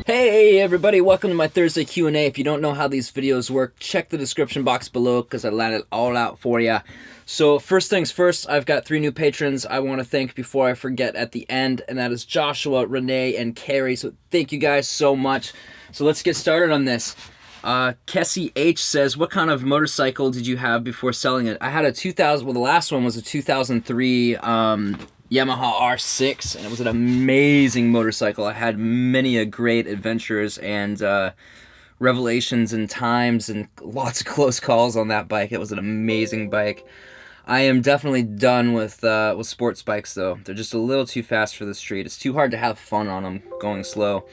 Hey everybody, welcome to my Thursday Q&A. If you don't know how these videos work, check the description box below because I laid it all out for you. So first things first, I've got 3 new patrons I want to thank before I forget at the end, and that is Joshua, Renee, and Carrie. So thank you guys so much. So let's get started on this. Kessie H says, what kind of motorcycle did you have before selling it? I had a 2000, well the last one was a 2003 Yamaha R6, and it was an amazing motorcycle. I had many a great adventures and revelations and times and lots of close calls on that bike. It was an amazing bike. I am definitely done with sports bikes though. They're just a little too fast for the street. It's too hard to have fun on them going slow.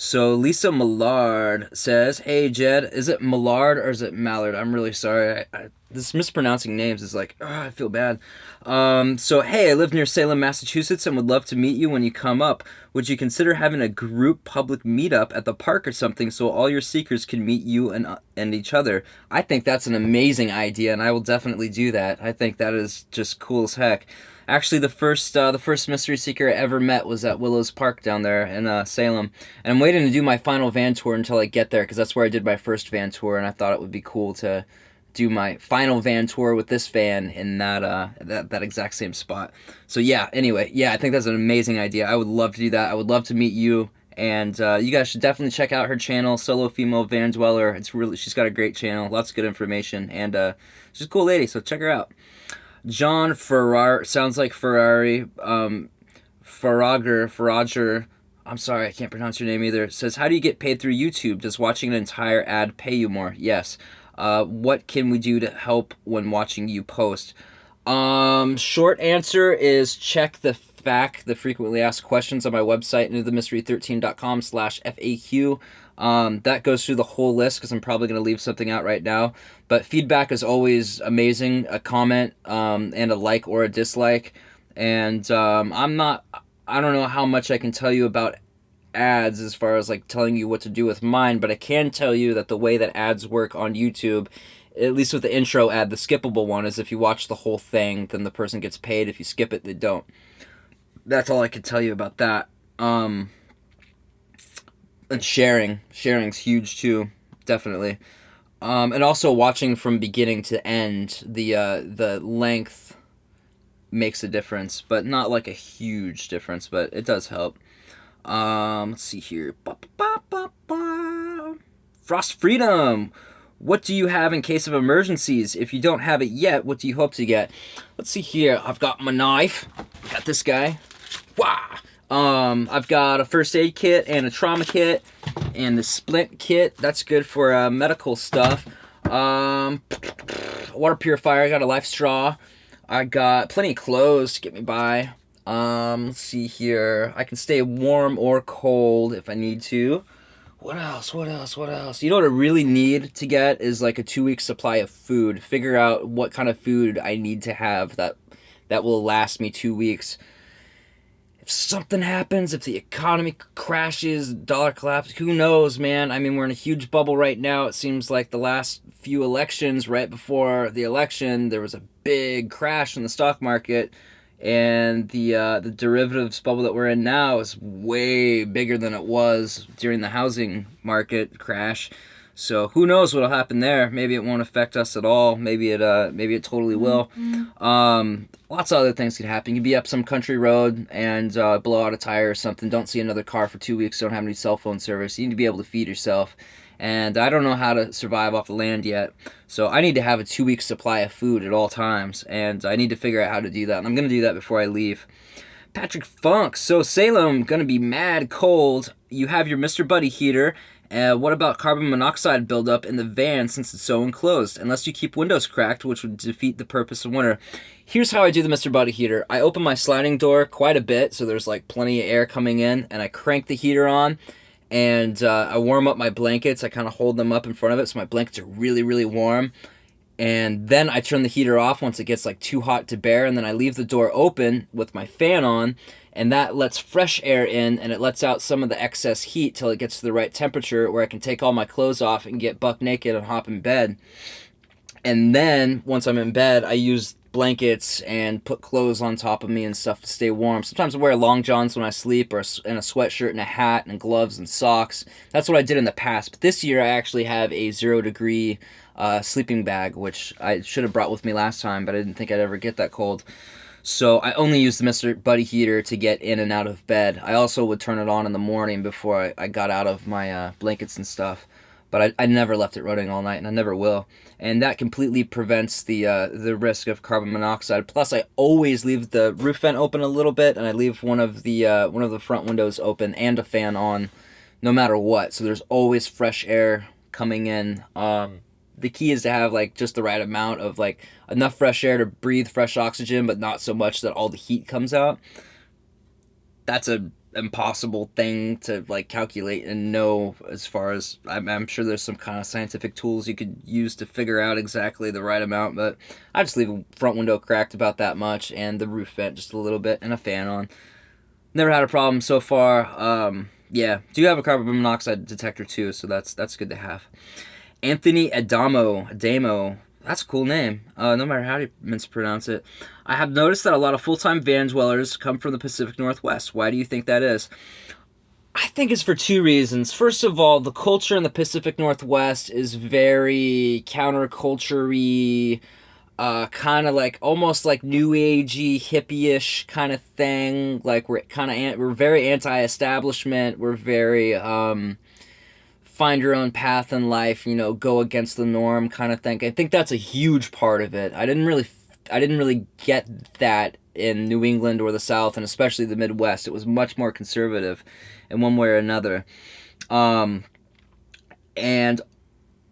So Lisa Millard says, hey Jed, is it Millard or is it Mallard? I'm really sorry. This mispronouncing names is like, I feel bad. So hey, I live near Salem, Massachusetts and would love to meet you when you come up. Would you consider having a group public meetup at the park or something so all your seekers can meet you and each other? I think that's an amazing idea and I will definitely do that. I think that is just cool as heck. Actually, the first mystery seeker I ever met was at Willows Park down there in Salem. And I'm waiting to do my final van tour until I get there, because that's where I did my first van tour, and I thought it would be cool to do my final van tour with this van in that exact same spot. So yeah, anyway, yeah, I think that's an amazing idea. I would love to do that. I would love to meet you, and you guys should definitely check out her channel, Solo Female Van Dweller. She's got a great channel, lots of good information, and she's a cool lady, so check her out. John Ferrar, sounds like Ferrari, Farrager, I'm sorry, I can't pronounce your name either, says, how do you get paid through YouTube? Does watching an entire ad pay you more? Yes. What can we do to help when watching you post? Short answer is check the frequently asked questions on my website, intothemystery13.com/FAQ. That goes through the whole list because I'm probably going to leave something out right now. But feedback is always amazing. A comment and a like or a dislike. And I don't know how much I can tell you about ads as far as like telling you what to do with mine, but I can tell you that the way that ads work on YouTube, at least with the intro ad, the skippable one, is if you watch the whole thing, then the person gets paid. If you skip it, they don't. That's all I can tell you about that. And sharing's huge too, definitely. And also watching from beginning to end, the length makes a difference, but not like a huge difference, but it does help. Let's see here. Frost Freedom. What do you have in case of emergencies? If you don't have it yet, what do you hope to get? Let's see here. I've got my knife. Got this guy. Wow. I've got a first aid kit and a trauma kit and the splint kit. That's good for medical stuff. Water purifier. I got a life straw. I got plenty of clothes to get me by. Let's see here. I can stay warm or cold if I need to. What else? You know what I really need to get is like a 2-week supply of food. Figure out what kind of food I need to have that will last me 2 weeks. If something happens, if the economy crashes, dollar collapses, who knows, man? I mean, we're in a huge bubble right now. It seems like the last few elections, right before the election, there was a big crash in the stock market. And the derivatives bubble that we're in now is way bigger than it was during the housing market crash. So who knows what'll happen there? Maybe it won't affect us at all. Maybe it totally will. Lots of other things could happen. You could be up some country road and blow out a tire or something. Don't see another car for 2 weeks. Don't have any cell phone service. You need to be able to feed yourself. And I don't know how to survive off the land yet. So I need to have a 2-week supply of food at all times. And I need to figure out how to do that. And I'm going to do that before I leave. Patrick Funk. So Salem, going to be mad cold. You have your Mr. Buddy heater. What about carbon monoxide buildup in the van since it's so enclosed? Unless you keep windows cracked, which would defeat the purpose of winter. Here's how I do the Mr. Buddy heater. I open my sliding door quite a bit, so there's like plenty of air coming in. And I crank the heater on. And I warm up my blankets. I kind of hold them up in front of it so my blankets are really, really warm. And then I turn the heater off once it gets like too hot to bear. And then I leave the door open with my fan on. And that lets fresh air in and it lets out some of the excess heat till it gets to the right temperature where I can take all my clothes off and get buck naked and hop in bed. And then once I'm in bed, I use blankets and put clothes on top of me and stuff to stay warm. Sometimes I wear long johns when I sleep, or and a sweatshirt and a hat and gloves and socks. That's what I did in the past. But this year I actually have a 0-degree sleeping bag, which I should have brought with me last time, but I didn't think I'd ever get that cold. So I only use the Mr. Buddy heater to get in and out of bed. I also would turn it on in the morning before I got out of my blankets and stuff. But I never left it running all night, and I never will. And that completely prevents the risk of carbon monoxide. Plus, I always leave the roof vent open a little bit, and I leave one of the front windows open and a fan on, no matter what. So there's always fresh air coming in. The key is to have like just the right amount of like enough fresh air to breathe fresh oxygen, but not so much that all the heat comes out. That's a impossible thing to like calculate and know. As far as I'm sure there's some kind of scientific tools you could use to figure out exactly the right amount, but I just leave a front window cracked about that much and the roof vent just a little bit and a fan on. Never had a problem so far. Yeah, do have a carbon monoxide detector too, so that's good to have. Anthony Adamo, that's a cool name, no matter how you mispronounce it. I have noticed that a lot of full-time van dwellers come from the Pacific Northwest. Why do you think that is? I think it's for two reasons. First of all, the culture in the Pacific Northwest is very counterculture-y, kind of like almost like new agey, hippie-ish kind of thing. Like we're very anti-establishment. We're very find your own path in life, go against the norm kind of thing. I think that's a huge part of it. I didn't really get that in New England or the South, and especially the Midwest. It was much more conservative in one way or another. And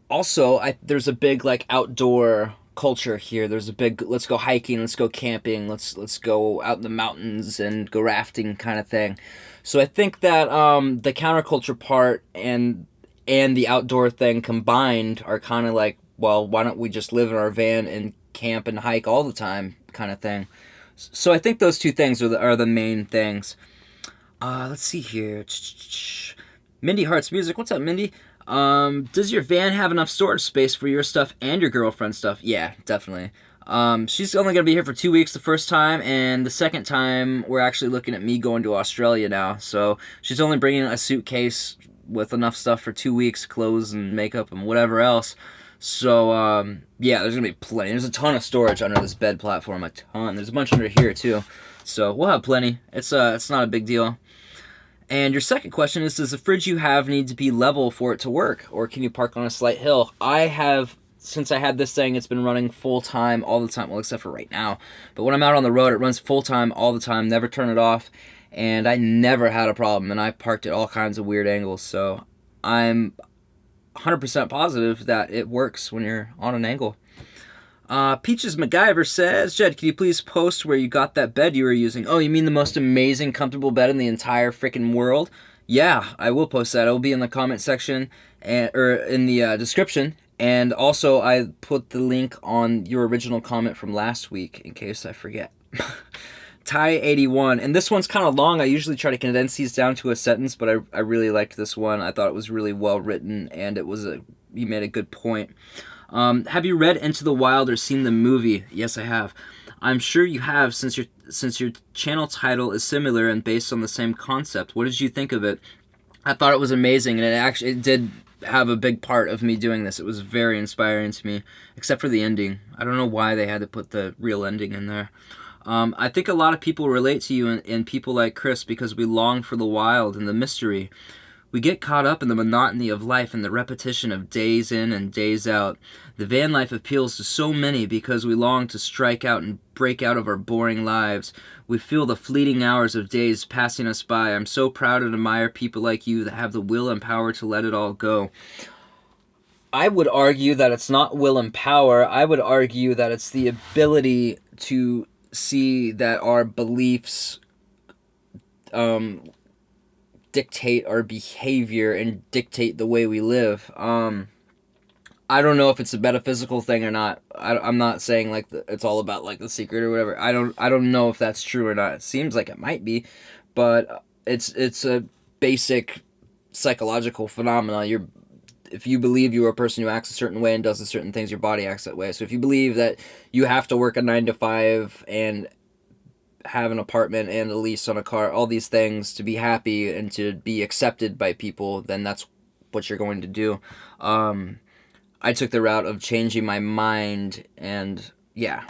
also, there's a big like outdoor culture here. There's a big let's go hiking, let's go camping, let's go out in the mountains and go rafting kind of thing. So I think that the counterculture part and the outdoor thing combined are kind of like, well, why don't we just live in our van and camp and hike all the time kind of thing. So I think those two things are the main things. Let's see here. Mindy Hearts Music. What's up, Mindy? Does your van have enough storage space for your stuff and your girlfriend's stuff? Yeah, definitely. She's only going to be here for 2 weeks the first time, and the second time we're actually looking at me going to Australia now. So she's only bringing a suitcase with enough stuff for 2 weeks, clothes and makeup and whatever else. So, yeah, there's going to be plenty. There's a ton of storage under this bed platform, a ton. There's a bunch under here, too. So we'll have plenty. It's not a big deal. And your second question is, does the fridge you have need to be level for it to work? Or can you park on a slight hill? Since I had this thing, it's been running full-time all the time. Well, except for right now. But when I'm out on the road, it runs full-time all the time. Never turn it off. And I never had a problem, and I parked at all kinds of weird angles, so I'm 100% positive that it works when you're on an angle. Peaches MacGyver says, Jed, can you please post where you got that bed you were using? Oh, you mean the most amazing, comfortable bed in the entire freaking world? Yeah, I will post that. It will be in the comment section, or in the description, and also I put the link on your original comment from last week, in case I forget. Ty81, and this one's kind of long. I usually try to condense these down to a sentence, but I really liked this one. I thought it was really well written, and you made a good point. Have you read Into the Wild or seen the movie? Yes, I have. I'm sure you have, since your channel title is similar and based on the same concept. What did you think of it? I thought it was amazing, and it did have a big part of me doing this. It was very inspiring to me, except for the ending. I don't know why they had to put the real ending in there. I think a lot of people relate to you and people like Chris because we long for the wild and the mystery. We get caught up in the monotony of life and the repetition of days in and days out. The van life appeals to so many because we long to strike out and break out of our boring lives. We feel the fleeting hours of days passing us by. I'm so proud and admire people like you that have the will and power to let it all go. I would argue that it's not will and power. I would argue that it's the ability to see that our beliefs dictate our behavior and dictate the way we live. I don't know if it's a metaphysical thing or not. I'm not saying like it's all about like The Secret or whatever. I don't know if that's true or not. It seems like it might be, but it's a basic psychological phenomena. if you believe you are a person who acts a certain way and does a certain things, your body acts that way. So if you believe that you have to work a 9 to 5 and have an apartment and a lease on a car, all these things to be happy and to be accepted by people, then that's what you're going to do. I took the route of changing my mind and yeah,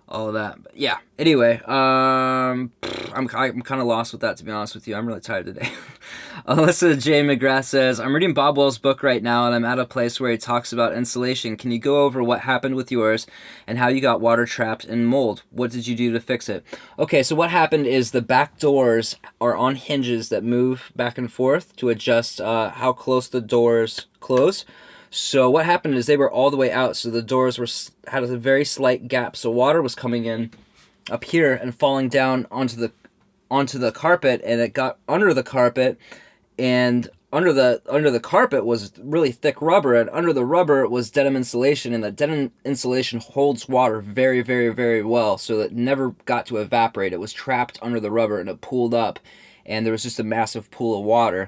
all of that. But yeah. Anyway, I'm kind of lost with that, to be honest with you. I'm really tired today. Alyssa J. McGrath says, I'm reading Bob Wells' book right now, and I'm at a place where he talks about insulation. Can you go over what happened with yours and how you got water trapped in mold? What did you do to fix it? Okay, so what happened is the back doors are on hinges that move back and forth to adjust how close the doors close. So what happened is they were all the way out, so the doors had a very slight gap. So water was coming in up here and falling down onto the carpet, and it got under the carpet, and under the carpet was really thick rubber, and under the rubber was denim insulation, and the denim insulation holds water very, very, very well, so it never got to evaporate. It was trapped under the rubber, and it pooled up, and there was just a massive pool of water.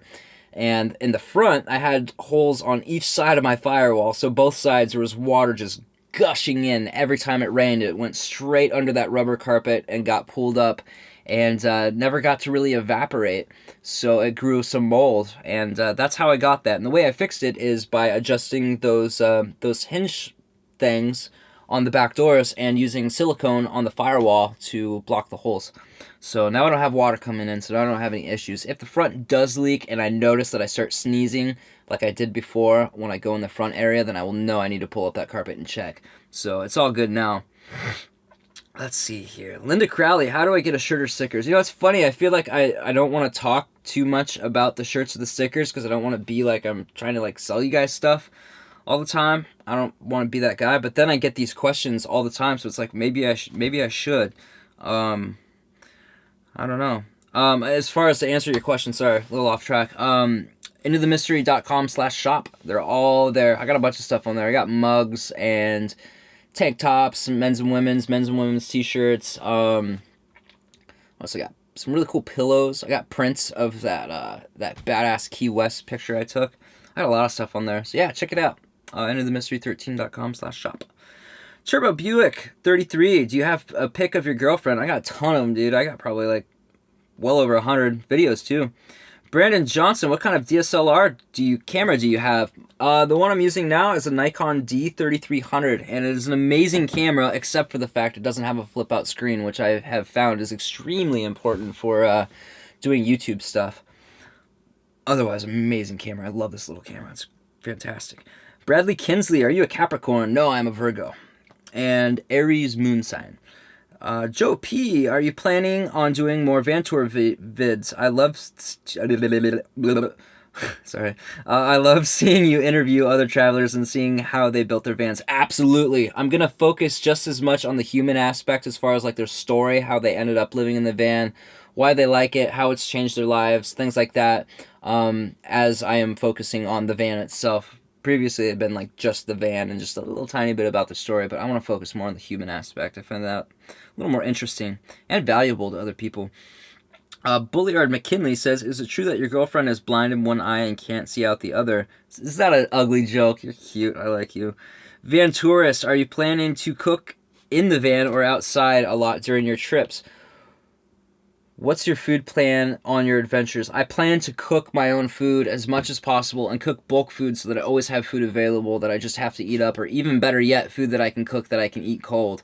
And in the front, I had holes on each side of my firewall, so both sides there was water just gushing in every time it rained. It went straight under that rubber carpet and got pooled up, and never got to really evaporate. So it grew some mold, and that's how I got that. And the way I fixed it is by adjusting those hinge things on the back doors and using silicone on the firewall to block the holes. So now I don't have water coming in, so I don't have any issues. If the front does leak and I notice that I start sneezing like I did before when I go in the front area, then I will know I need to pull up that carpet and check. So it's all good now. Let's see here. Linda Crowley, how do I get a shirt or stickers? You know, it's funny. I feel like I don't want to talk too much about the shirts or the stickers because I don't want to be like I'm trying to like sell you guys stuff all the time. I don't want to be that guy. But then I get these questions all the time, so it's like maybe I should. I don't know. As far as to answer your question, sorry, a little off track. intothemystery.com/shop. They're all there. I got a bunch of stuff on there. I got mugs and tank tops, men's and women's t-shirts. What else I got? Some really cool pillows. I got prints of that badass Key West picture I took. I got a lot of stuff on there. So yeah, check it out. intothemystery13.com/shop. Turbo Buick 33. Do you have a pic of your girlfriend? I got a ton of them, dude. I got probably like well over 100 videos too. Brandon Johnson, what kind of DSLR camera do you have? The one I'm using now is a Nikon D3300, and it is an amazing camera, except for the fact it doesn't have a flip-out screen, which I have found is extremely important for doing YouTube stuff. Otherwise, amazing camera. I love this little camera. It's fantastic. Bradley Kinsley, are you a Capricorn? No, I'm a Virgo. And Aries moon sign. Joe P, are you planning on doing more van tour vids? I love seeing you interview other travelers and seeing how they built their vans. Absolutely. I'm going to focus just as much on the human aspect as far as like their story, how they ended up living in the van, why they like it, how it's changed their lives, things like that, as I am focusing on the van itself. Previously, it had been like just the van and just a little tiny bit about the story, but I want to focus more on the human aspect. I find that a little more interesting and valuable to other people. Bulliard McKinley says, is it true that your girlfriend is blind in one eye and can't see out the other? Is that an ugly joke? You're cute. I like you. Van Tourist, are you planning to cook in the van or outside a lot during your trips? What's your food plan on your adventures? I plan to cook my own food as much as possible and cook bulk food so that I always have food available that I just have to eat up, or even better yet, food that I can cook that I can eat cold.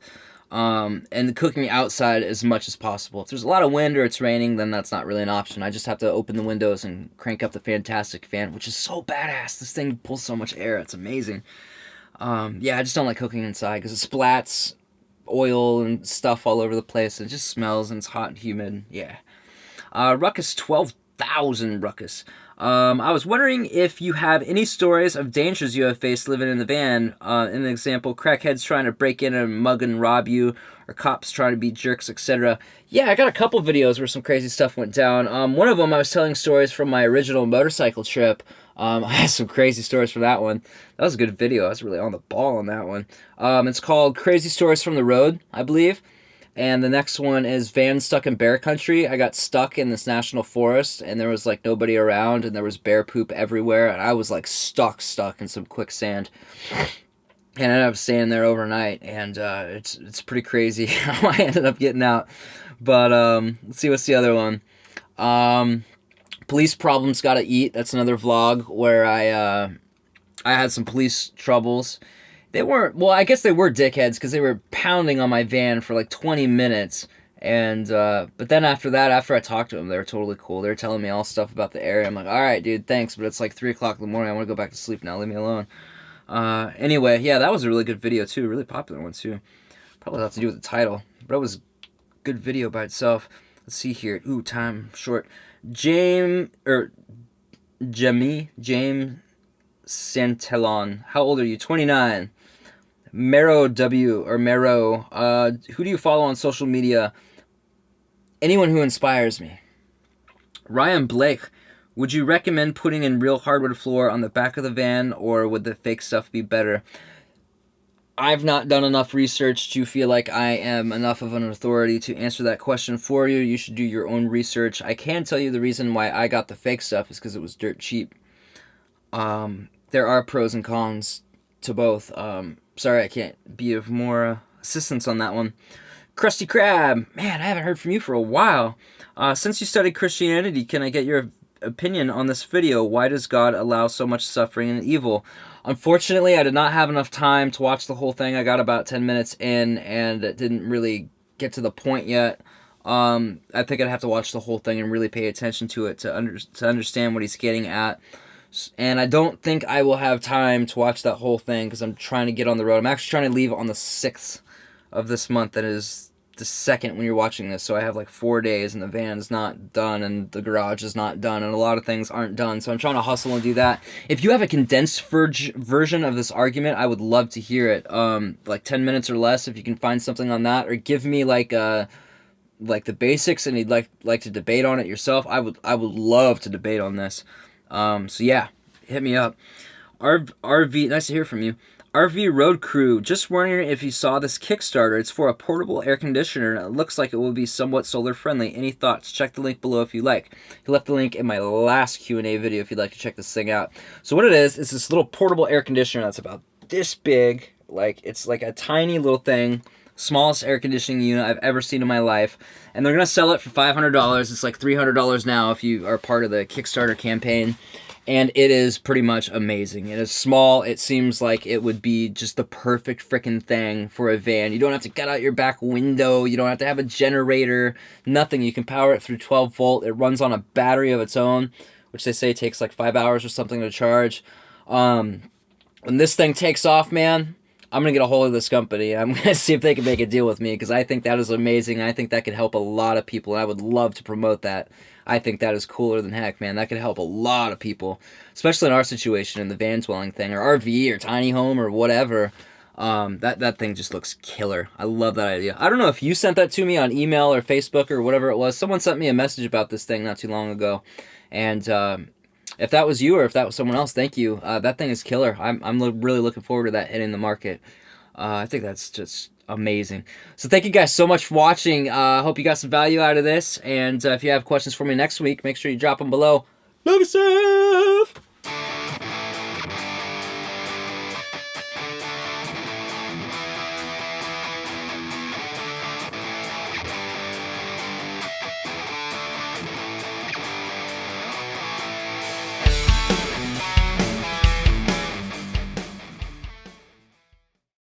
And cooking outside as much as possible. If there's a lot of wind or it's raining, then that's not really an option. I just have to open the windows and crank up the fantastic fan, which is so badass. This thing pulls so much air. It's amazing. Yeah, I just don't like cooking inside because it splats oil and stuff all over the place. It just smells and it's hot and humid. Yeah. Ruckus 12,000 Ruckus. I was wondering if you have any stories of dangers you have faced living in the van. An example, crackheads trying to break in and mug and rob you, or cops trying to be jerks, etc. Yeah, I got a couple videos where some crazy stuff went down. One of them, I was telling stories from my original motorcycle trip. I had some crazy stories from that one. That was a good video. I was really on the ball on that one. It's called Crazy Stories from the Road, I believe. And the next one is van stuck in bear country. I got stuck in this national forest, and there was like nobody around, and there was bear poop everywhere, and I was like stuck in some quicksand. And I ended up staying there overnight, and it's pretty crazy how I ended up getting out. But let's see, what's the other one? Police problems gotta eat. That's another vlog where I had some police troubles. They weren't, well, I guess they were dickheads because they were pounding on my van for like 20 minutes. And but then after that, after I talked to them, they were totally cool. They were telling me all stuff about the area. I'm like, all right, dude, thanks, but it's like 3 o'clock in the morning. I want to go back to sleep now. Leave me alone. Anyway, yeah, that was a really good video too. Really popular one too. Probably a lot to do with the title, but it was a good video by itself. Let's see here. Ooh, time short. James Santelon. How old are you? 29. Mero W or Mero. Who do you follow on social media? Anyone who inspires me. Ryan Blake. Would you recommend putting in real hardwood floor on the back of the van, or would the fake stuff be better? I've not done enough research to feel like I am enough of an authority to answer that question for you. You should do your own research. I can tell you the reason why I got the fake stuff is because it was dirt cheap. There are pros and cons to both. Sorry I can't be of more assistance on that one. Krusty Krab. Man, I haven't heard from you for a while. Since you studied Christianity, can I get your opinion on this video? Why does God allow so much suffering and evil? Unfortunately, I did not have enough time to watch the whole thing. I got about 10 minutes in, and it didn't really get to the point yet. I think I'd have to watch the whole thing and really pay attention to it to understand what he's getting at. And I don't think I will have time to watch that whole thing because I'm trying to get on the road. I'm actually trying to leave on the 6th of this month. That is the 2nd when you're watching this. So I have like 4 days, and the van's not done, and the garage is not done, and a lot of things aren't done. So I'm trying to hustle and do that. If you have a condensed version of this argument, I would love to hear it. Like 10 minutes or less, if you can find something on that, or give me like the basics, and you'd like to debate on it yourself. I would love to debate on this. So yeah, hit me up. RV, nice to hear from you. RV Road Crew, just wondering if you saw this Kickstarter. It's for a portable air conditioner, and it looks like it will be somewhat solar friendly. Any thoughts? Check the link below if you like. He left the link in my last Q&A video if you'd like to check this thing out. So what it is this little portable air conditioner that's about this big. Like, it's like a tiny little thing. Smallest air conditioning unit I've ever seen in my life. And they're going to sell it for $500. It's like $300 now if you are part of the Kickstarter campaign. And it is pretty much amazing. It is small. It seems like it would be just the perfect freaking thing for a van. You don't have to get out your back window. You don't have to have a generator. Nothing. You can power it through 12 volt. It runs on a battery of its own, which they say takes like 5 hours or something to charge. When this thing takes off, man, I'm going to get a hold of this company. I'm going to see if they can make a deal with me, because I think that is amazing. I think that could help a lot of people, and I would love to promote that. I think that is cooler than heck, man. That could help a lot of people, especially in our situation, in the van dwelling thing, or RV, or tiny home, or whatever. That thing just looks killer. I love that idea. I don't know if you sent that to me on email or Facebook or whatever it was. Someone sent me a message about this thing not too long ago, and if that was you or if that was someone else, thank you. That thing is killer. I'm really looking forward to that hitting the market. I think that's just amazing. So thank you guys so much for watching. Hope you got some value out of this. And if you have questions for me next week, make sure you drop them below. Love you, sir.